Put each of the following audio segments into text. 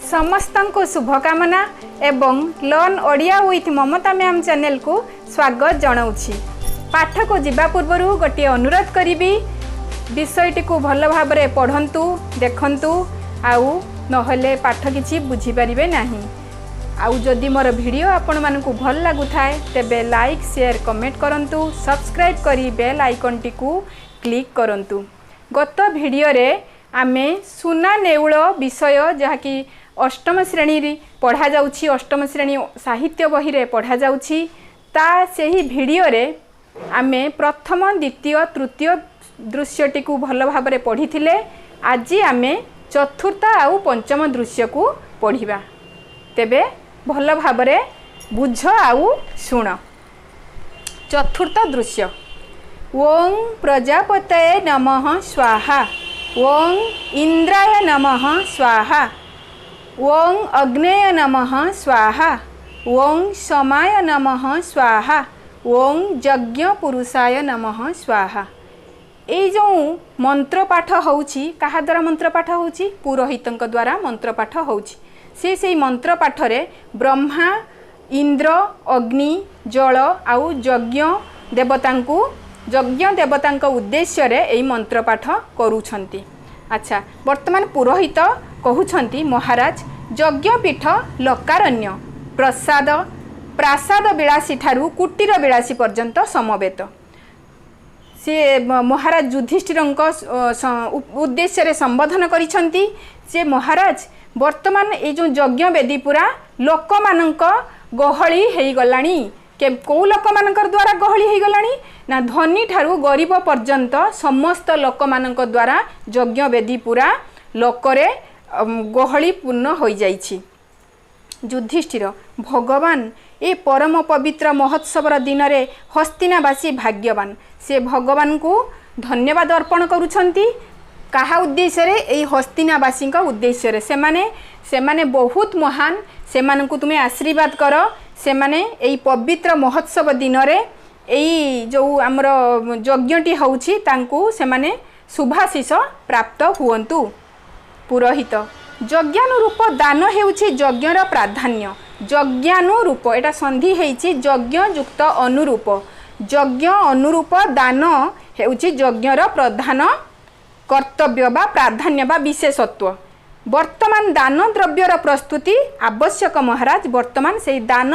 समस्त को शुभकामना एवं learn Odia with Mamata ma'am channel को स्वागत जनाऊँगी। पाठ को जीवा पूर्व गोटे अनुरोध करी विषयटी को भल भाव पढ़ंतु देखंतु आउ नहले पाठ किछि बुझी पारिबे नाही। आउ जदि मोर वीडियो आपण मानकु भल लागु थाए तेबे लाइक शेयर कमेंट करंतु सब्सक्राइब करी बेल आइकन टी को क्लिक करंतु। गत वीडियो रे आमे सुना नेउल विषय जहा कि अष्टम श्रेणी पढ़ा जाउछि, अष्टम श्रेणी साहित्य बही रे पढ़ा जाउछि। ता सेही वीडियो रे आमे प्रथम द्वितीय तृतीय दृश्यटी को भल भाव पढ़ी थिले। आज आमे चतुर्थ आउ पंचम दृश्य को पढ़िबा। तेबे भल भाव बुझ आउ शुण। चतुर्थ दृश्य। ओं प्रजापतये नमः स्वाहा, ओं इंद्राय नमः स्वाहा, ओं अग्नेय नमः स्वाहा, ओं समाय नमः स्वाहा, ओं यज्ञ पुरुषाय नमः स्वाहा। ये जो मंत्र पाठ होउछि कहा द्वारा मंत्र पाठ होउछि? पुरोहितंक द्वारा मंत्र पाठ होउछि। से मंत्र पाठ रे ब्रह्मा इंद्र अग्नि जल आउ यज्ञ देवतांक उद्देश्य रे एई मंत्र पाठ करूछंती। अच्छा, वर्तमान पुरोहित कहउछंती महाराज यज्ञपीठ लकारण्य प्रसाद प्रासाद विलासी ठारू कुटीर विलासी पर्यंत समवेत। से महाराज युधिष्ठिर उद्देश्य रे संबोधन करिछंती। से महाराज वर्तमान ये जो यज्ञ वेदी पूरा लोक मानक गहली हो गलानी। कौ लोक मानकर द्वारा गहली हो गलानी ना धनी ठारू गरीब पर्यंत समस्त लोक मानक द्वारा यज्ञ वेदी पूरा लोकरे गहली पूर्ण हो जाइछि। युधिष्ठिर भगवान ए परम पवित्र महोत्सवर दिन रे हस्तिनावासी भाग्यवान। से भगवान को धन्यवाद अर्पण करुछंती। कहा उद्देश्य रे? एई हस्तिनावासी उद्देश्य रे। सेमाने बहुत महान, सेमान को तुम्हें आशीर्वाद कर। सेमाने एई पवित्र महोत्सव दिन रे एई जो आमर यज्ञटी होउछि तांकु सेमाने शुभाशीष प्राप्त हुअन्तु। पुरोहित यज्ञानुरूप दान हेउछि यज्ञर प्राधान्य। यज्ञानुरूप एटा संधि हेछि यज्ञ युक्त अनुरूप। यज्ञ अनुरूप दान हेउछि यज्ञर प्रधान कर्तव्य बा प्राधान्य बा विशेषत्व। वर्तमान दान द्रव्यर प्रस्तुति आवश्यक महाराज। वर्तमान से दान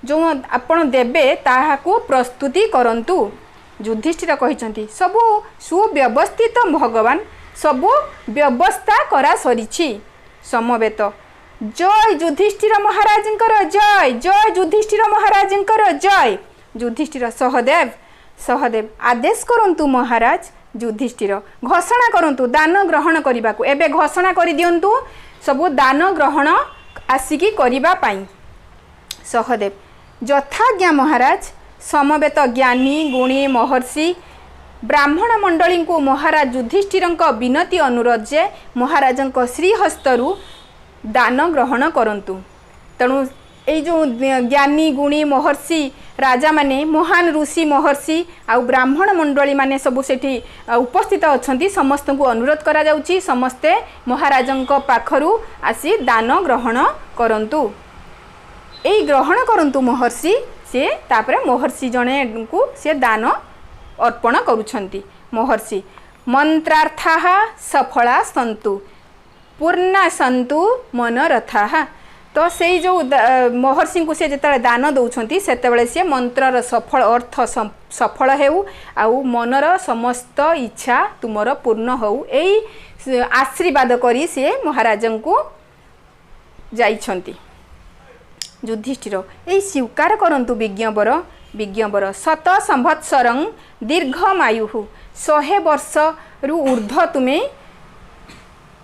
जो आपण देबे ताहाकू प्रस्तुति करंतु। युधिष्ठिर कहिसंती सबु सुव्यवस्थित भगवान सबु व्यवस्था करा सरिछि समवेत। जय युधिष्ठिर महाराजंकर जय, जय युधिष्ठिर महाराजंकर जय। युधिष्ठिर सहदेव आदेश करंतु महाराज। युधिष्ठिर घोषणा करंतु दान ग्रहण करने को। एबे घोषणा कर दियंतु सबु दान ग्रहण आसिकी करिबा पाई। सहदेव यथाज्ञा महाराज। समवेत ज्ञानी गुणी महर्षि ब्राह्मण मंडली को महाराज युधिष्ठिर विनती अनुरोध जे महाराजंक श्रीहस्तरु दान ग्रहण करंतु। तेणु ये जो ज्ञानी गुणी महर्षि राजा माने महान ऋषि महर्षि आउ ब्राह्मण मंडली माने सबु सेठी उपस्थित अछंती। समस्त को अनुरोध करा जाउची समस्ते महाराजंक पाखरु आसी दान ग्रहण करंतु। एई ग्रहण करंतु महर्षि। से तापरे महर्षि जणे को से दान अर्पण करूछंती। महर्षि मंत्रार्थाः सफला सन्तु पूर्णा सन्तु मनोरथाः। तो से जो महर्षि को से जिते दान दौरान से सी मंत्रर सफल अर्थ सफल हो आउ मनर समस्त इच्छा तुमर पूर्ण हो यही आशीर्वाद करी से महाराज को जाइछंती। युधिष्ठिर यही स्वीकार करंतु विज्ञवर शत संवत्सरं दीर्घमायु 100 वर्ष रु ऊर्ध्व तुम्हें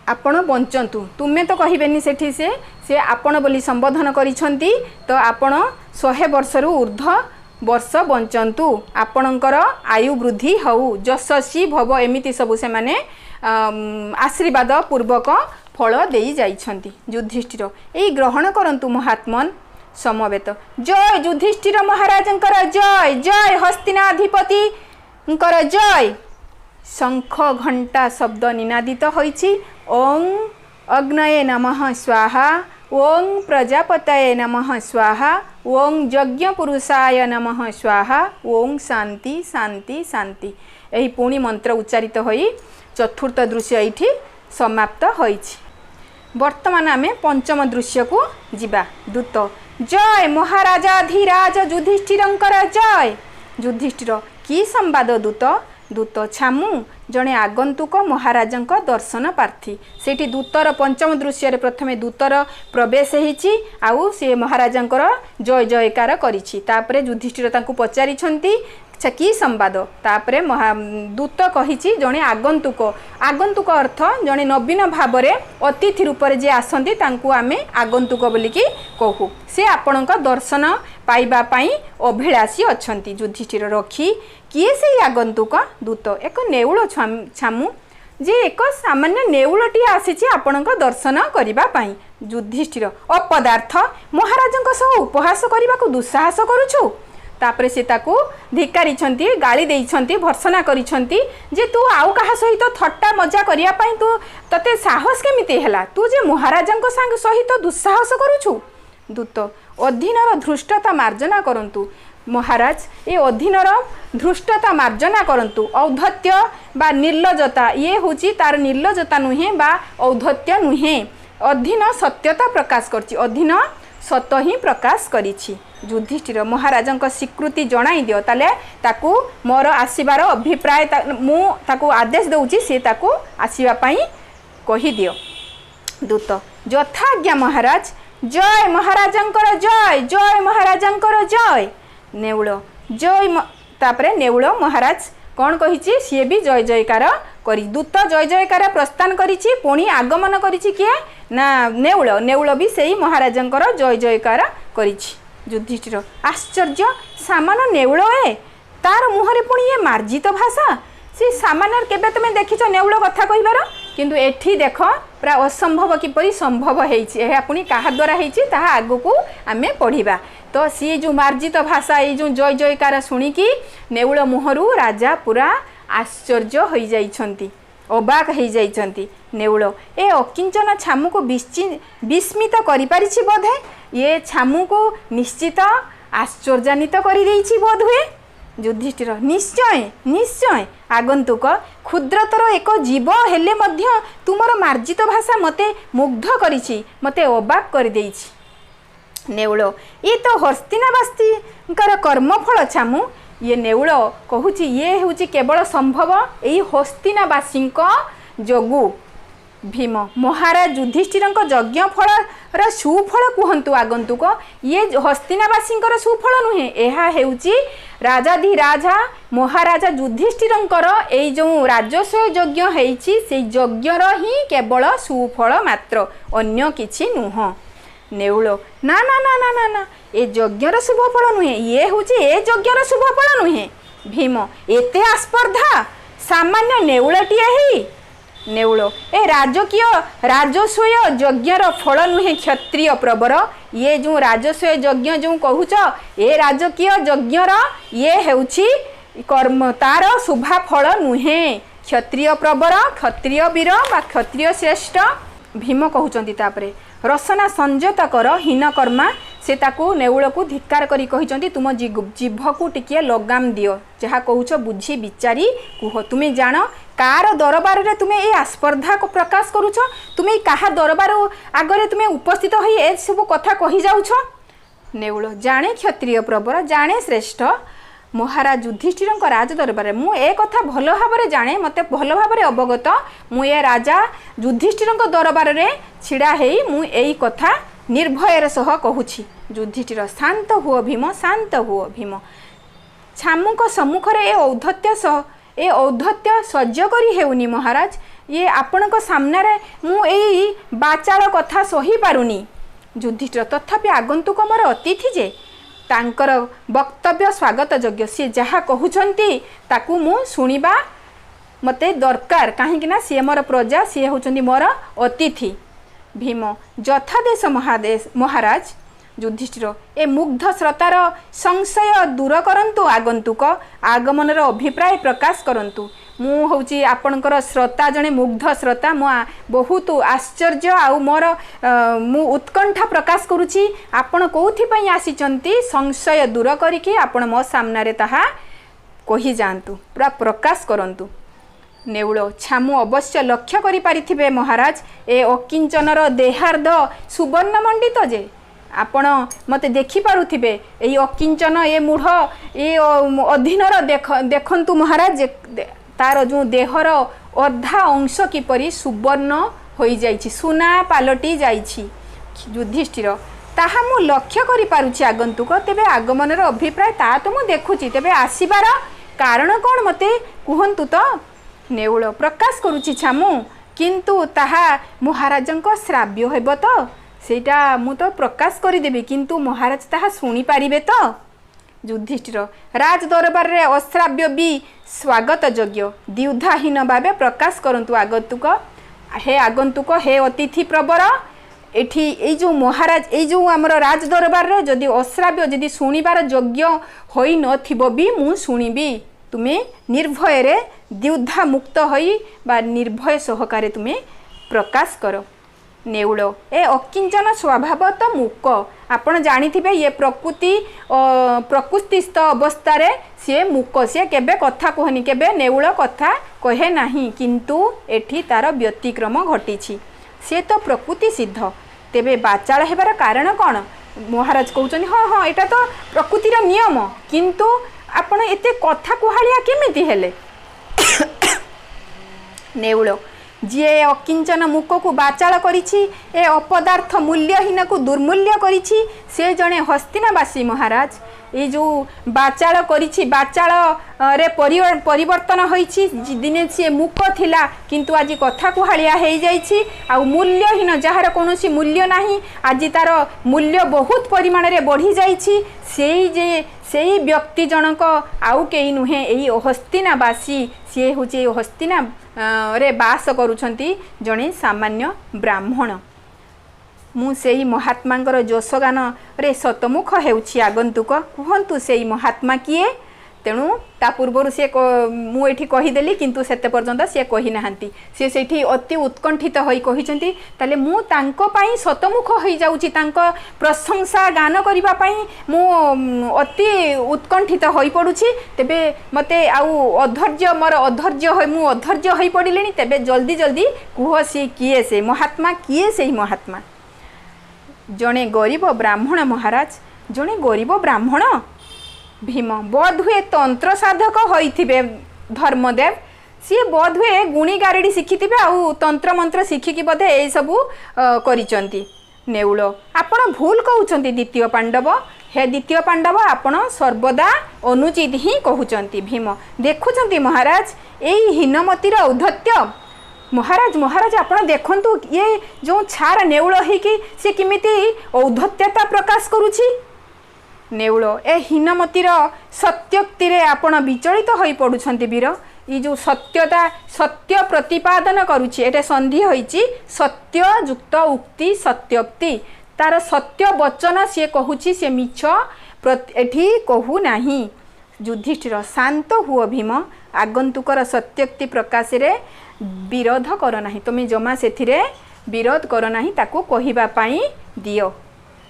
आपण बंचंतु। तुम्हें तो कहबेनी सेठी से आपण बोली संबोधन करिछंती। तो आपण 100 वर्ष रु ऊर्ध्व वर्ष बंचंतु। आपणकर आयु वृद्धि हऊ यशस्वी भव एमिति सबु से माने आशीर्वाद पूर्वक फल देई जाइछंती। युधिष्ठिर एई ग्रहण करंतु महात्मन समवेत। जय युधिष्ठिर महाराजंकर जय, जय हस्तिनाधिपतिंकर जय। शंख घंटा शब्द निनादित होइछि। ओं अग्नये नमः स्वाहा, ओं प्रजापतये नमः स्वाहा, ओं यज्ञपुरुषाय नमः स्वाहा, ओं शांति शांति शांति। यही पुणी मंत्र उच्चारित होई चतुर्थ दृश्य ये समाप्त होइछि। वर्तमान आमे पंचम दृश्य को जिबा। दूत जय महाराजाधिराज युधिष्ठिरंकर जय। युधिष्ठिर की संवाद दूत? दूत छामु जड़े आगंतुक महाराजंक दर्शन प्रार्थी। सेठी दूतर पंचम दृश्य प्रथमे दूतर प्रवेश होइछि आउ से महाराजंकर जय जयकार करिछि। तापरे युधिष्ठिर तांकु पचारिछंती अच्छा की संवाद? तापरे दूत कहिछि जड़े आगंतुक। आगंतुक अर्थ जड़े नवीन भाव में अतिथि रूप में जे आसंती तांकु आमे आगंतुक बोलिकी कहू। से आपणक दर्शन पाइबा पाई अभिलाषी अछंती। युधिष्ठिर रखी किए से आगंतुक? दूत एक नेउल छामु जे एक सामान्य नेउलटी आसीछि आपणक दर्शन करिबा पाई। युधिष्ठिर अपदार्थ महाराजंक सह उपहास करबाकू दुस्साहस करूछु। तापरे से ताकू धिकारी गाली देइछंती भर्सना करिछंती जे तू आउ कहा सहित थट्टा मजा करिया पाई तू तते साहस केमिति हैला? तू जे महाराजंक संग सहित दुस्साहस करूछु। दूत अधीनर धृष्टता मार्जना करंतु। महाराज ए अधीनर धृष्टता मार्जना करंतु। औद्धत्य बा निर्लजता ये होची तार निर्लजता नुहे बा औद्धत्य नुहे। अधीन सत्यता प्रकाश करछि। अधीन सत ही प्रकाश करिछि। युधिष्ठिर महाराजंक स्वीकृति जणाई दियो ताले ताकू मोर आसीबार अभिप्राय मु ताकू आदेश दउछि से ताकू आसीबा पई कहि दियो। दूत यथाज्ञा महाराज। जय महाराजंकर जय, जय महाराजंकर जय। नेउल जय। तापरे नेउल महाराज कौन कहिछि? सी भी जय जयकार करी। दूत जय जयकार प्रस्थान करिछि। पुणी आगमन करिछि किए ना नेउल। नेउल भी सेही महाराजंकर जय जयकार करिछि। युधिष्ठिर आश्चर्य सामान्य नेउल ए तार मुहरे पुणी ये मार्जित भाषा। से सामान्य केबे तुम देखिछ नेउल कथा कहिबार? किंतु एठी देख प्रा असंभव किपरि संभव हेछि। एहा पुणी काहा द्वारा हेछि ताहा आगुकू आमे पढिबा। तो सी जो मार्जित भाषा ये जो जय जयकार शुणिकी नेउल मुहरु राजा पूरा आश्चर्य हो जाइछंती, अबाक हो जाइछंती। नेउल ए अकिंचन छामु को विस्मित करि पारिछि बोधे। ये छामु को निश्चित आश्चर्यान्वित करि देइछि बोध हुए। युधिष्ठिर निश्चय निश्चय आगंतुक क्षुद्रतर एक जीव हेले मध्य तुमर मार्जित भाषा मते मुग्ध करिछि, मते अबाक करि देइछि। नेउल ये तो हस्तिनाबासींकर कर्मफल छामु। ये नेउल कहूची ये हूँ केवल संभव यही हस्तिनाबासी जोगु। भीम महाराज युधिष्ठिर यज्ञ फल सुफल कहतु आगंतुक। ये हस्तिनाबासी सुफल नुहे, यह हेउची राजाधिराजा महाराजा युधिष्ठिर यही जो राजस्व यज्ञ होइछि से यज्ञर ही केवल सुफल मात्र, अन्य किछि नुह। नेउल ना ना ना ना ना ना ए यज्ञर शुभफल नुहे, ये हूँ ए यज्ञर शुभफल नुहे। भीम एते आस्पर्धा सामान्य नेउलटीए ही। नेउल ए राजकीय राजस्व यज्ञर फल नुहे क्षत्रिय प्रवर। ये जो राजस्व यज्ञ जो कहूच ए राजकीय यज्ञर ये हेउछि कर्म तार शुभा फल नुहे। क्षत्रिय प्रवर क्षत्रिय वीर बा क्षत्रिय श्रेष्ठ भीम कहउचंती। तापरे रसना संयत कर हीन कर्मा से ताकू नेउल को धिक्कार करी कहिचंती तुम जीभ को टिके लगाम दियो, जहाँ कहूच बुझी विचारी कुह। तुम्हें जान कार दरबार रे तुम्हें ये आस्पर्धा को प्रकाश करूछ, तुम्हें कहा दरबार आगरे तुम्हें उपस्थित हो ए सब कथा कही जाउछ। नेउल जाने क्षत्रिय प्रवर जाने श्रेष्ठ महाराज युधिष्ठिर राज दरबार मु ए कथा भल भाव जाने, मते भल भाव अवगत। मु ए राजा युधिष्ठिर दरबार रे छिड़ा हेई मु एई कथा निर्भयर सह कहूछि। युधिष्ठिर शांत हुओ भीम, शांत हुओ भीम। छामुक सम्मुख ए औद्धत्य सह्य करी हेउनी महाराज। ये आपणक सामने रे मु एई बाचाल कथा सही पारुनी। युधिष्ठिर तथापि आगंतुक मोर अतिथि जे तांकर वक्तव्य स्वागत योग्य, सी जहाँ कहउछंती ताकू मु सुनिबा मते दरकार, कहीं सी मोर प्रजा, सी होचंती मोर अतिथि। भीम यथादेश महाराज। युधिष्ठिर ए मुग्ध श्रोतार संशय दूर करंतु, आगंतुक आगमनर अभिप्राय प्रकाश करंतु। मु हूँ आपणकर श्रोता जड़े मुग्ध श्रोता मु बहुत आश्चर्य आउ मोर मु उत्कंठा प्रकाश करुच्ची आपण कौथिपाई आसीचंती संशय दूर करिकी आपण मो सामने ताहा कही जातु पूरा प्रकाश करंतु। नेउल छामु अवश्य लक्ष्य करि पारिथिबे महाराज ए अकिंचनर देहार्ध सुवर्ण मंडित जे आपण मते देखि पारुथिबे ए अकिंचन ए मूढ़ ए अधीनर देखंतु महाराज तार जो देहर अधा अंश किपरि सुवर्ण होई जाइछि सुना पालटी जाइछि युधिष्ठिर ताहा मु लक्ष्य करि पारुछि आगंतुक तेबे आगमनर अभिप्राय ता तो मु देखुछि तेबे आसीबार कारण कौन मते कुहंतु तो। नेउल प्रकाश करुछि छामु किंतु ताहा महाराजंको श्राव्य हेबो तो सेटा मु तो प्रकाश करिदेबी किंतु महाराज ताहा सुनी पारिबे तो। युधिष्ठिर राज दरबार रे अश्राव्य भी स्वागत योग्य द्विधाहीन भावे प्रकाश करंतु आगंतुक हे अतिथि प्रवर एठी ए जो महाराज ए जो आमर राज दरबार रे जदि अश्राव्य जदि सुनिबार योग्य होई नथिबो भी मु सुनिबी तुमे निर्भय रे द्विधा मुक्त होई बा निर्भय सहकारे तुमे प्रकाश करो। नेउल ए अकिंचन स्वभाव तो मूक आपण जानिथिबे ये प्रकृतिस्थ अवस्था रे सी मूक सी केबे कथा कहनी केबे नेउल कथा कहे नाही किंतु एठी तार व्यतिक्रम घटिछि से तो प्रकृति सिद्ध तेबे बाचाल हेबार कारण कौन महाराज कहउछन हाँ हाँ एटा तो प्रकृतिर नियम किंतु आपण एते कथा कुहालिया केमिति हेले। नेउल जी अकिंचन मुख को बाचाल करिछि ए अपदार्थ मूल्यहीन को दुर्मूल्य करिछि से जणे हस्तिनावासी महाराज ये जो बाचाल करिछि बाचाल रे परिवर्तन होइछि दिने सी मुख थिला किंतु आज कथा कुहालिया हे जाइछि आ मूल्यहीन जहार कोनोसी मूल्य नाही आज तार मूल्य बहुत परिमाण रे बढ़ी जाइछि सेई व्यक्ति जनक आउ केई नुहे एई हस्तिनावासी सी होछि हस्तिना रे बास करुछंती जणे सामान्य ब्राह्मण मु सेई महात्मांकर जोशगान रे सतमुख हेउछि आगंतुक कहंतु सेई महात्मा किए तेणु ता पूर्वर से मु एठी कहीदेली किंतु सेते पर्यंत से कही नाहंती से सेठी अति उत्कंठित होई कहिसंती ताले मु तांको पई सतमुख होई जाउछि तांको प्रशंसा गान करिबा पई मु अति उत्कंठित होई पडुछि तेबे मते आउ अधैर्य मोर अधैर्य होई मु अधैर्य होई पडिलेनी तेबे जल्दी जल्दी कुह से किए से महात्मा किए से महात्मा जणे गरीब ब्राह्मण महाराज जणे गरीब ब्राह्मण भीम बोध हुए तंत्र साधक होइथिबे धर्मदेव सी बोध हुए गुणी गारेडी शिखिथिबे आउ तंत्र मंत्र शिखिकी बोधे ए सबु करिचंती। नेउल आपण भूल कहउचंती द्वितीय पांडव हे द्वितीय पांडव आपण सर्वदा अनुचित ही कहउचंती। भीम देखुचंती महाराज एई हीनमतीर औद्धत्य महाराज महाराज आपण देखंतु ये जो छार नेउल हेकी से किमिति औद्धत्यता प्रकाश करूछि। नेउल ए हीनमतीर सत्योक्ति रे आपण विचलित होई पडुछंती वीर ई जो सत्यता सत्य प्रतिपादन करूछि एटे संधि होईछि सत्य युक्त उक्ति सत्योक्ति तार सत्य वचन से कहूछि से मिछ एठी कहू नाही। युधिष्ठिर शांत हुओ भीम आगंतुकर सत्योक्ति प्रकाश रे विरोध कर नाही तुम जमा सेथिरे विरोध कर नाही ताको कहिबा पाई दियो।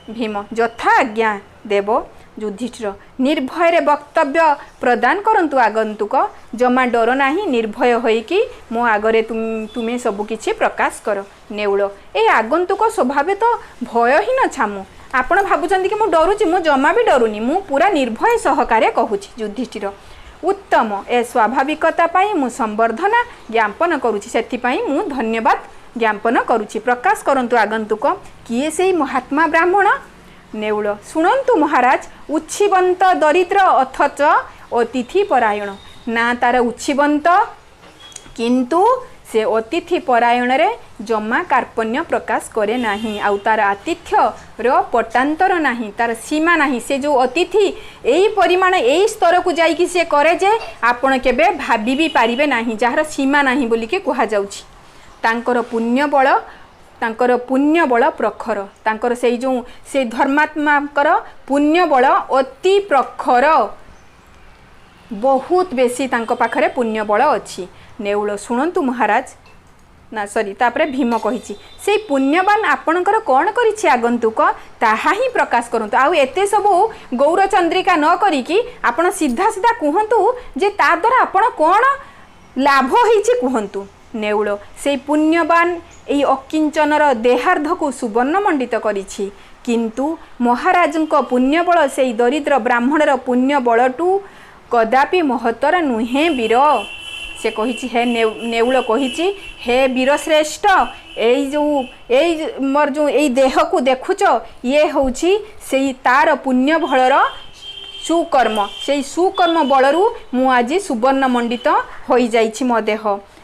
भीम यथा आज्ञा देव। युधिष्ठिर निर्भय रे वक्तव्य प्रदान करंतु आगंतुक जमा डर नाही निर्भय होइकी मो आगरे तुमे सब किछि प्रकाश कर। नेउल ए आगंतुक स्वभाव तो भय ही न छामु आपण भाबुचंती कि मु डरुची मु जमा भी डरुनी मु पूरा निर्भय सहकारे कहूची। युधिष्ठिर उत्तम ए स्वाभाविकता पाई मु संवर्धना ज्ञापन करुची सेथि पाई मु धन्यवाद ज्ञापन करुची। प्रकाश करंतु आगंतुक किए सेई महात्मा ब्राह्मण। नेउल शुणंतु महाराज उच्छिबंत दरिद्र अथच अतिथि परायण ना तार उच्छिबंत किंतु से अतिथि परायण रे जमा कार्पण्य प्रकाश करे नाही आउ तार आतिथ्य रो पटांतर नाही तार सीमा नाही से जो अतिथि एई परिमाण एई स्तर को जाई कि से करे जे आपण केबे भाबी भी पारिबे नाही जहार सीमा नाही बोली के कहा जाउछि। तांकर पुण्य बल प्रखर तांकर से जो से धर्मात्माकर पुण्य बल अति प्रखर बहुत बेसी तांको पाखरे पुण्य बल अछि ନେଉଳ ଶୁଣନ୍ତୁ ମହାରାଜ ନା ସରି ତାପରେ ଭୀମ କହିଛି ସେଇ ପୁଣ୍ୟବାନ ଆପଣଙ୍କର କ'ଣ କରିଛି ଆଗନ୍ତୁକ ତାହା ହିଁ ପ୍ରକାଶ କରନ୍ତୁ। ଆଉ ଏତେ ସବୁ ଗୌରଚନ୍ଦ୍ରିକା ନ କରିକି ଆପଣ ସିଧା ସିଧା କୁହନ୍ତୁ ଯେ ତା ଦ୍ୱାରା ଆପଣ କ'ଣ ଲାଭ ହେଇଛି କୁହନ୍ତୁ। ନେଉଳ ସେଇ ପୁଣ୍ୟବାନ ଏଇ ଅକିଞ୍ଚନର ଦେହାର୍ଦ୍ଧକୁ ସୁବର୍ଣ୍ଣ ମଣ୍ଡିତ କରିଛି, କିନ୍ତୁ ମହାରାଜଙ୍କ ପୁଣ୍ୟବଳ ସେଇ ଦରିଦ୍ର ବ୍ରାହ୍ମଣର ପୁଣ୍ୟବଳଠୁ କଦାପି ମହତ୍ତର ନୁହେଁ ବୀର। ସେ କହିଛି ହେ ନେଉଳ କହିଛି ହେ ବୀରଶ୍ରେଷ୍ଠ ଏଇ ଦେହକୁ ଦେଖୁଛ ଇଏ ହେଉଛି ସେଇ ତାର ପୁଣ୍ୟ ବଳର ସୁକର୍ମ, ସେଇ ସୁକର୍ମ ବଳରୁ ମୁଁ ଆଜି ସୁବର୍ଣ୍ଣ ମଣ୍ଡିତ ହୋଇଯାଇଛି ମୋ ଦେହ।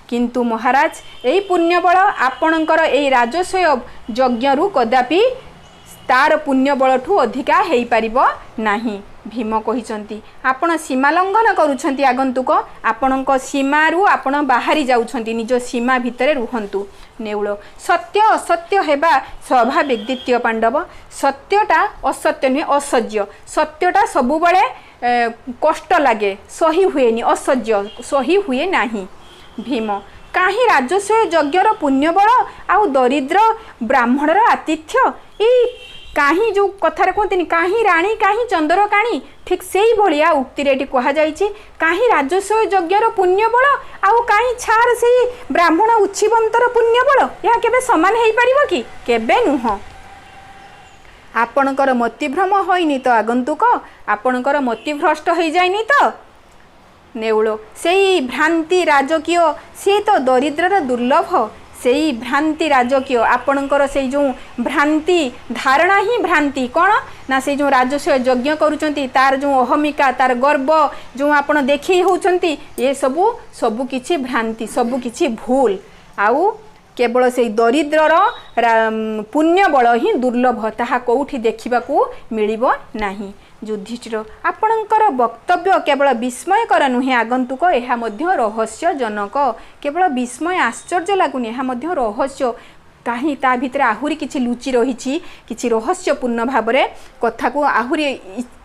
କିନ୍ତୁ ମହାରାଜ ଏଇ ପୁଣ୍ୟବଳ ଆପଣଙ୍କର ଏଇ ରାଜସ୍ୱୟ ଯଜ୍ଞରୁ କଦାପି ତାର ପୁଣ୍ୟବଳଠୁ ଅଧିକା ହେଇପାରିବ ନାହିଁ। ଭୀମ କହିଛନ୍ତି ଆପଣ ସୀମା ଲଙ୍ଘନ କରୁଛନ୍ତି ଆଗନ୍ତୁକ, ଆପଣଙ୍କ ସୀମାରୁ ଆପଣ ବାହାରି ଯାଉଛନ୍ତି, ନିଜ ସୀମା ଭିତରେ ରୁହନ୍ତୁ। ନେଉଳ ସତ୍ୟ ଅସତ୍ୟ ହେବା ସ୍ୱାଭାବିକ ଦ୍ୱିତୀୟ ପାଣ୍ଡବ, ସତ୍ୟଟା ଅସତ୍ୟ ନୁହେଁ ଅସହ୍ୟ, ସତ୍ୟଟା ସବୁବେଳେ କଷ୍ଟ ଲାଗେ, ସହି ହୁଏନି, ଅସହ୍ୟ ସହି ହୁଏ ନାହିଁ। ଭୀମ କାହିଁ ରାଜସ୍ୱ ଯଜ୍ଞର ପୁଣ୍ୟବଳ ଆଉ ଦରିଦ୍ର ବ୍ରାହ୍ମଣର ଆତିଥ୍ୟ, ଏଇ କାହିଁ ଯେଉଁ କଥାରେ କୁହନ୍ତିନି କାହିଁ ରାଣୀ କାହିଁ ଚନ୍ଦ୍ରକାଣୀ, ଠିକ୍ ସେଇଭଳିଆ ଉକ୍ତିରେ ଏଠି କୁହାଯାଇଛି କାହିଁ ରାଜସ୍ୱ ଯଜ୍ଞର ପୁଣ୍ୟବଳ ଆଉ କାହିଁ ଛାର ସେଇ ବ୍ରାହ୍ମଣ ଉଚ୍ଛିବନ୍ତର ପୁଣ୍ୟବଳ, ଏହା କେବେ ସମାନ ହେଇପାରିବ କି? କେବେ ନୁହଁ। ଆପଣଙ୍କର ମତିଭ୍ରମ ହୋଇନି ତ ଆଗନ୍ତୁକ, ଆପଣଙ୍କର ମତିଭ୍ରଷ୍ଟ ହେଇଯାଇନି ତ? ନେଉଳ ସେଇ ଭ୍ରାନ୍ତି ରାଜକୀୟ ସିଏ ତ ଦରିଦ୍ରର ଦୁର୍ଲଭ, ସେଇ ଭ୍ରାନ୍ତି ରାଜକୀୟ ଆପଣଙ୍କର ସେଇ ଯେଉଁ ଭ୍ରାନ୍ତି ଧାରଣା ହିଁ ଭ୍ରାନ୍ତି କ'ଣ ନା ସେଇ ଯେଉଁ ରାଜସ୍ୱ ଯଜ୍ଞ କରୁଛନ୍ତି ତାର ଯେଉଁ ଅହମିକା ତାର ଗର୍ବ ଯେଉଁ ଆପଣ ଦେଖେଇ ହେଉଛନ୍ତି ସବୁ କିଛି ଭ୍ରାନ୍ତି, ସବୁ କିଛି ଭୁଲ, ଆଉ କେବଳ ସେଇ ଦରିଦ୍ରର ପୁଣ୍ୟବଳ ହିଁ ଦୁର୍ଲଭ, ତାହା କେଉଁଠି ଦେଖିବାକୁ ମିଳିବ ନାହିଁ। ଯୁଧିଷ୍ଠିର ଆପଣଙ୍କର ବକ୍ତବ୍ୟ କେବଳ ବିସ୍ମୟକର ନୁହେଁ ଆଗନ୍ତୁକ, ଏହା ମଧ୍ୟ ରହସ୍ୟଜନକ। କେବଳ ବିସ୍ମୟ ଆଶ୍ଚର୍ଯ୍ୟ ଲାଗୁନି, ଏହା ମଧ୍ୟ ରହସ୍ୟ, କାହିଁ ତା ଭିତରେ ଆହୁରି କିଛି ଲୁଚି ରହିଛି, କିଛି ରହସ୍ୟପୂର୍ଣ୍ଣ ଭାବରେ କଥାକୁ ଆହୁରି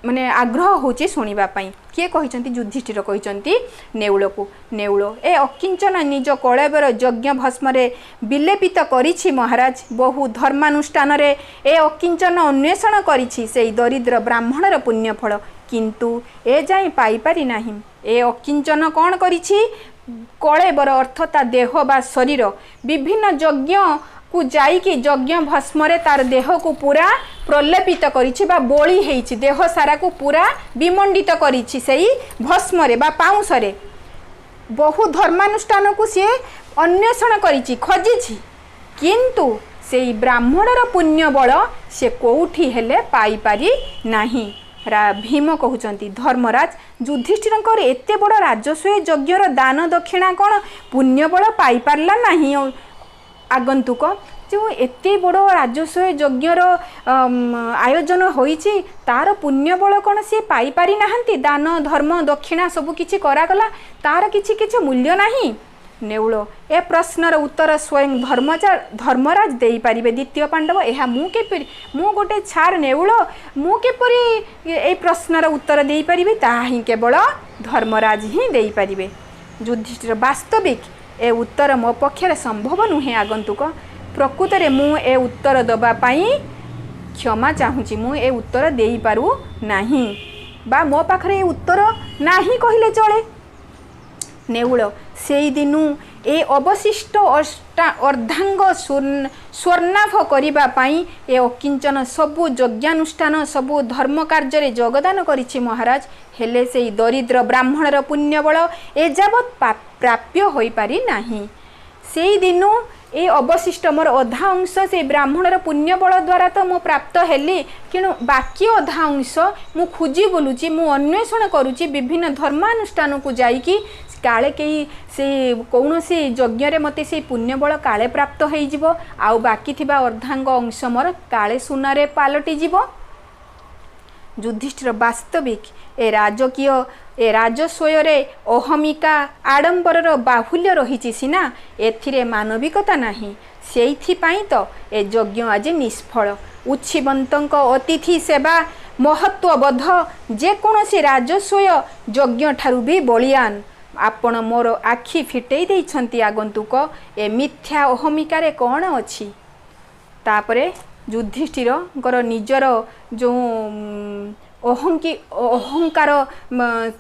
ମାନେ ଆଗ୍ରହ ହେଉଛି ଶୁଣିବା ପାଇଁ। କିଏ କହିଛନ୍ତି? ଯୁଧିଷ୍ଠିର କହିଛନ୍ତି ନେଉଳକୁ। ନେଉଳ ଏ ଅକିଞ୍ଚନ ନିଜ କଳେବର ଯଜ୍ଞ ଭସ୍ମରେ ବିଲେପିତ କରିଛି ମହାରାଜ, ବହୁ ଧର୍ମାନୁଷ୍ଠାନରେ ଏ ଅକିଞ୍ଚନ ଅନ୍ୱେଷଣ କରିଛି ସେଇ ଦରିଦ୍ର ବ୍ରାହ୍ମଣର ପୁଣ୍ୟଫଳ, କିନ୍ତୁ ଏ ଯାଏଁ ପାଇପାରି ନାହିଁ। ଏ ଅକିଞ୍ଚନ କ'ଣ କରିଛି? କଳେବର ଅର୍ଥ ତା ଦେହ ବା ଶରୀର ବିଭିନ୍ନ ଯଜ୍ଞକୁ ଯାଇକି ଯଜ୍ଞ ଭସ୍ମରେ ତାର ଦେହକୁ ପୁରା ପ୍ରଲେପିତ କରିଛି ବା ବୋଳି ହେଇଛି, ଦେହ ସାରାକୁ ପୁରା ବିମଣ୍ଡିତ କରିଛି ସେଇ ଭସ୍ମରେ ବା ପାଉଁଶରେ। ବହୁ ଧର୍ମାନୁଷ୍ଠାନକୁ ସିଏ ଅନ୍ୱେଷଣ କରିଛି, ଖୋଜିଛି, କିନ୍ତୁ ସେଇ ବ୍ରାହ୍ମଣର ପୁଣ୍ୟବଳ ସେ କେଉଁଠି ହେଲେ ପାଇପାରି ନାହିଁ। ଭୀମ କହୁଛନ୍ତି ଧର୍ମରାଜ ଯୁଧିଷ୍ଠିରଙ୍କର ଏତେ ବଡ଼ ରାଜସ୍ୱ ଯଜ୍ଞର ଦାନ ଦକ୍ଷିଣା କ'ଣ ପୁଣ୍ୟବଳ ପାଇପାରିଲା ନାହିଁ? ଆଗନ୍ତୁକ ଯେଉଁ ଏତେ ବଡ଼ ରାଜସ୍ୱ ଯଜ୍ଞର ଆୟୋଜନ ହୋଇଛି ତାର ପୁଣ୍ୟବଳ କ'ଣ ସିଏ ପାଇପାରି ନାହାନ୍ତି? ଦାନ ଧର୍ମ ଦକ୍ଷିଣା ସବୁ କିଛି କରାଗଲା, ତାର କିଛି ମୂଲ୍ୟ ନାହିଁ। ନେଉଳ ଏ ପ୍ରଶ୍ନର ଉତ୍ତର ସ୍ୱୟଂ ଧର୍ମରାଜ ଦେଇପାରିବେ ଦ୍ୱିତୀୟ ପାଣ୍ଡବ, ଏହା ମୁଁ ଗୋଟେ ଛାର ନେଉଳ, ମୁଁ କିପରି ଏଇ ପ୍ରଶ୍ନର ଉତ୍ତର ଦେଇପାରିବି? ତାହା ହିଁ କେବଳ ଧର୍ମରାଜ ହିଁ ଦେଇପାରିବେ। ଯୁଧିଷ୍ଠିର ବାସ୍ତବିକ ଏ ଉତ୍ତର ମୋ ପକ୍ଷରେ ସମ୍ଭବ ନୁହେଁ ଆଗନ୍ତୁକ, ପ୍ରକୃତରେ ମୁଁ ଏ ଉତ୍ତର ଦେବା ପାଇଁ କ୍ଷମା ଚାହୁଁଛି, ମୁଁ ଏ ଉତ୍ତର ଦେଇପାରୁ ନାହିଁ, ବା ମୋ ପାଖରେ ଏ ଉତ୍ତର ନାହିଁ କହିଲେ ଚଳେ। ନେଉଳ ସେଇଦିନୁ ଏ ଅବଶିଷ୍ଟ ଅର୍ଦ୍ଧାଙ୍ଗ ସ୍ୱର୍ଣ୍ଣାଭ କରିବା ପାଇଁ ଏ ଅକିଞ୍ଚନ ସବୁ ଯଜ୍ଞାନୁଷ୍ଠାନ ସବୁ ଧର୍ମ କାର୍ଯ୍ୟରେ ଯୋଗଦାନ କରିଛି ମହାରାଜ, ହେଲେ ସେଇ ଦରିଦ୍ର ବ୍ରାହ୍ମଣର ପୁଣ୍ୟବଳ ଏଯାବତ୍ ପ୍ରାପ୍ୟ ହୋଇପାରି ନାହିଁ। ସେଇଦିନୁ ଏ ଅବଶିଷ୍ଟ ମୋର ଅଧା ଅଂଶ ସେଇ ବ୍ରାହ୍ମଣର ପୁଣ୍ୟବଳ ଦ୍ୱାରା ତ ମୁଁ ପ୍ରାପ୍ତ ହେଲି, କିନ୍ତୁ ବାକି ଅଧା ଅଂଶ ମୁଁ ଖୋଜି ବୁଲୁଛି, ମୁଁ ଅନ୍ୱେଷଣ କରୁଛି ବିଭିନ୍ନ ଧର୍ମାନୁଷ୍ଠାନକୁ ଯାଇକି, କାଳେ କେହି ସେଇ କୌଣସି ଯଜ୍ଞରେ ମୋତେ ସେଇ ପୁଣ୍ୟବଳ କାଳେ ପ୍ରାପ୍ତ ହେଇଯିବ, ଆଉ ବାକି ଥିବା ଅର୍ଦ୍ଧାଙ୍ଗ ଅଂଶ ମୋର କାଳେ ସୁନାରେ ପାଲଟିଯିବ। ଯୁଧିଷ୍ଠିର ବାସ୍ତବିକ ଏ ରାଜସ୍ୱୟରେ ଅହମିକା ଆଡ଼ମ୍ବରର ବାହୁଲ୍ୟ ରହିଛି ସିନା, ଏଥିରେ ମାନବିକତା ନାହିଁ, ସେଇଥିପାଇଁ ତ ଏ ଯଜ୍ଞ ଆଜି ନିଷ୍ଫଳ। ଉଚ୍ଛିବନ୍ତଙ୍କ ଅତିଥି ସେବା ମହତ୍ୱବୋଧ ଯେକୌଣସି ରାଜସ୍ୱୟ ଯଜ୍ଞ ଠାରୁ ବି ବଳିୟାନ। आपण मोर आखि फिटेई देइछंती आगंतुक ए मिथ्या अहमिकार कौन अछि। तापरे युधिष्ठिर निजर जो अहंकार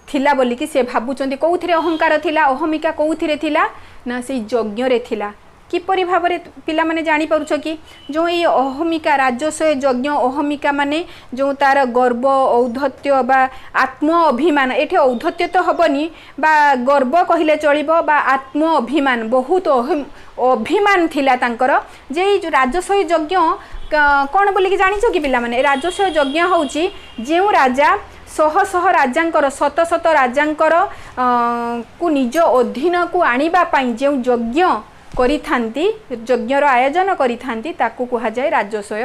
थिला बोलिकी से भाबुचंती कौथिरे अहंकार थिला अहमिका कौथिरे थिला ना से यज्ञ रे थिला। किपरि भाबरे पिला माने जानि परुछ कि जो ये अहमिका राजस्व यज्ञ अहमिका माने जो तार गर्व औद्धत्य बा आत्म अभिमान एठी औद्धत्य तो हबनी बा गर्व कहिले चलिबो बा आत्म अभिमान बहुत अभिमान थिला तांकर जे जो राजस्व यज्ञ कौन बोलिकी जानिछ कि पिला माने राजस्व यज्ञ होउची जे राजा शह शह राजांकर शत शत राजांकर को निज अधीन को आनिबा पई जे यज्ञ करिथांती यज्ञर आयोजन करिथांती ताकू कुहा जाए राजस्व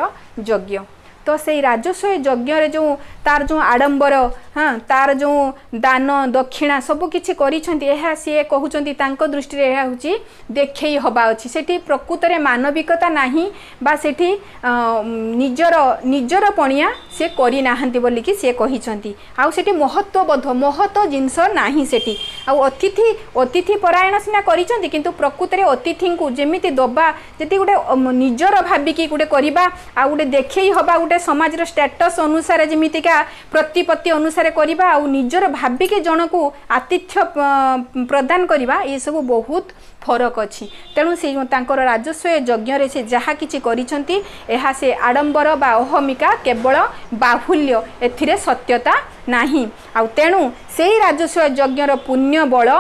यज्ञ। तो से राजस्व यज्ञ रे जो तार जो आडंबर हाँ तार जो दान दक्षिणा सबु किछि करिछंती एहा से कहउछंती तांको दृष्टि रे एहा होची देखै हबा अछि सेठी प्रकृत रे मानविकता नाही बा सेठी निजर निजर पणिया से करि नाहंती बोली कि से कहिछंती आ सेठी महत्वबोध महत्व जिंस नाही सेठी आ अतिथि अतिथि परायण सिना करिछंती किंतु प्रकृत रे अतिथि को जेमिति दबा जति गुटे निजर भाबी कि गुटे करिबा आ गुटे देखै हबा गुटे समाज रो स्टेटस अनुसार जेमितिका प्रतिपत्ति अनुसार करिबा आ निजर भाबी के जन को आतिथ्य प्रदान करिबा ये सब बहुत फरक अछि। तेणु से तांकर राजस्व यज्ञ रे से जहा किछि करिसंती एहा से आडंबर बा अहमिका केवल बाहुल्य एथिरे सत्यता नाही। आ तेणु सेही राजस्व यज्ञ रो पुण्य बल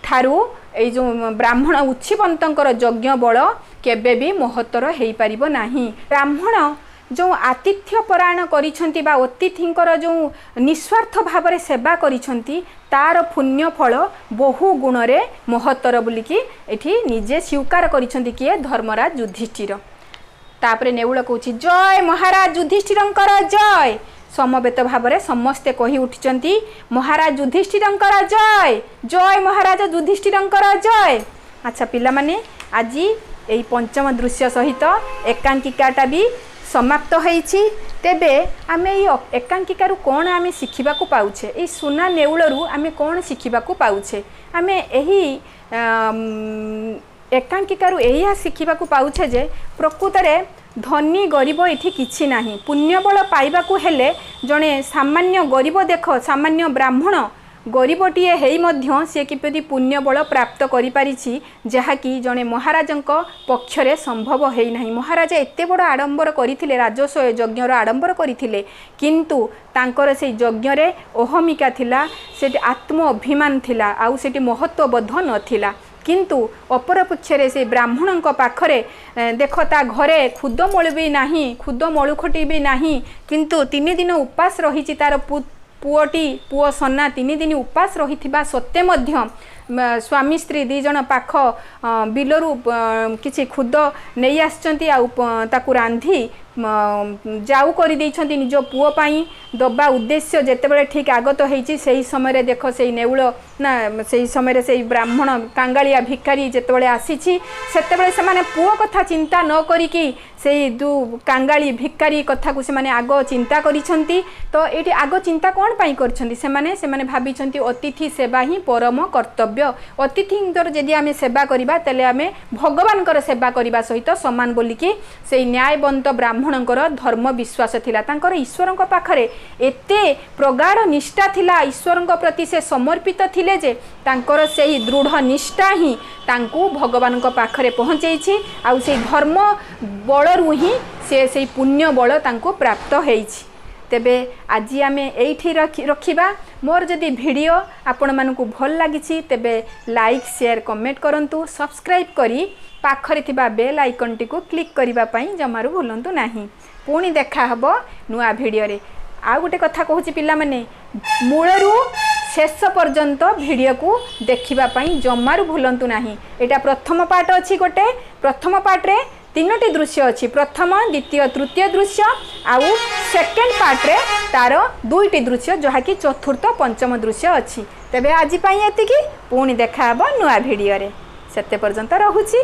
ठारू ए जो ब्राह्मण उच्छिपंतंकर यज्ञ बल केबे भी महत्तर हेई परिबो नाही। ब्राह्मण जो आतिथ्य परायण करिछंती बा अतिथिंकर जो निस्वार्थ भाव रे सेवा करिछंती तार पुण्य फल बहु गुण रे महत्तर बोलिकी एठी निजे स्वीकार करिछंती किए धर्मराज युधिष्ठिर। तापरे नेउळ कहूची जय महाराज युधिष्ठिरंकर जय। समवेत भाव रे समस्ते कहि उठिचंती महाराज युधिष्ठिरंकर जय जय महाराज युधिष्ठिरंकर जय। अच्छा पिला माने आज एई पंचम दृश्य सहित एकांकिकाटा भी समाप्त होईछि। तेबे आमे ये एकांकिकारु कोन आमे शिखिबा को पाउछे ए सुना नेउळरू आमे कोन शिखिबा को पाउछे आमे एही एकांकिकारु एही शिखिबा को पाउछे जे प्रकृत रे धनी गरीब एठी किछि नाही। पुण्य बल पाइबा को हेले जणे सामान्य गरीब देख सामान्य ब्राह्मण गरीबटीए हेई मध्य से किपरि पुण्य बल प्राप्त करि पारिछि जहा कि जणे महाराजंक पक्षरे संभव हेई नाही। महाराज एते बड़ आडंबर करिथिले राजस्व यज्ञर आडंबर करिथिले किंतु तांकर से यज्ञ रे अहमिका थिला सेठी आत्म अभिमान थिला आउ सेठी महत्वबोध नथिला। किंतु अपर पक्षरे से ब्राह्मण पाखरे देख ता घरे खुद मळु भी नाही खुद मळुखटी भी नाही किंतु 3 दिन उपास रहिछि तार पुओटी पुओ सन्ना 3 दिन उपास रही सत्ते मध्य स्वामी स्त्री दी जन पाख बिलरू किछि खुद नहीं आछंती ताकू रांधी जाऊ कर निज पुओ पाई दबा उद्देश्य जेतेबेले ठीक आगत होईची सेही समय देख से नेउळ ना सेही समय से ब्राह्मण कांगालिया भिखारी जेतेबेले आसीची सेतेबेले से माने पुओ कथा चिंता न करिकी से दु कांगाली भिखारी कथा को से माने आग चिंता करिसंती। तो एठी आग चिंता कोन पाई करछंती से माने भाबिसंती अतिथि सेवा ही परम कर्तव्य। अतिथिंकर जदि आमे सेवा करिबा तले आमे भगवानकर सेवा करिबा सहित समान बोलिकी से न्यायवंत ब्राह्मणकर धर्म विश्वास थिला तांकर ईश्वरक पाखरे एते प्रगाढ़ निष्ठा थिला ईश्वरक प्रति से समर्पित थिले जे तांकर सेही दृढ़ निष्ठा ही तांकू भगवानक पाखरे पहुँचेछि आउ से धर्म बलरू ही से पुण्य बल तांकू प्राप्त होईछि। तेबे आज आमे एठी रखिबा। मोर जदि वीडियो आपण मानकू भल लागिछि तेबे लाइक शेयर कमेंट करंतु सब्सक्राइब करी पाखरे थिबा बेल आइकन टी को क्लिक करिबा पई जमारू भूलंतु नाही। पुणी देखा हबो नुआ वीडियो रे। आ गोटे कथा कहूची पिला माने मूलरू शेष पर्यंत वीडियो को देखिबा पई जमारू भूलंतु नाही। एटा प्रथम पार्ट अछि गोटे प्रथम पार्ट रे 3टी दृश्य अच्छी प्रथम द्वितीय तृतीय दृश्य आउ सेकेंड पार्ट रे तार 2टी दृश्य जहा कि चतुर्थ पंचम दृश्य अच्छी। तेबे आज एतिकी पुणी देखा हबो नुआ वीडियो रे। सेते पर्यंत रहुची।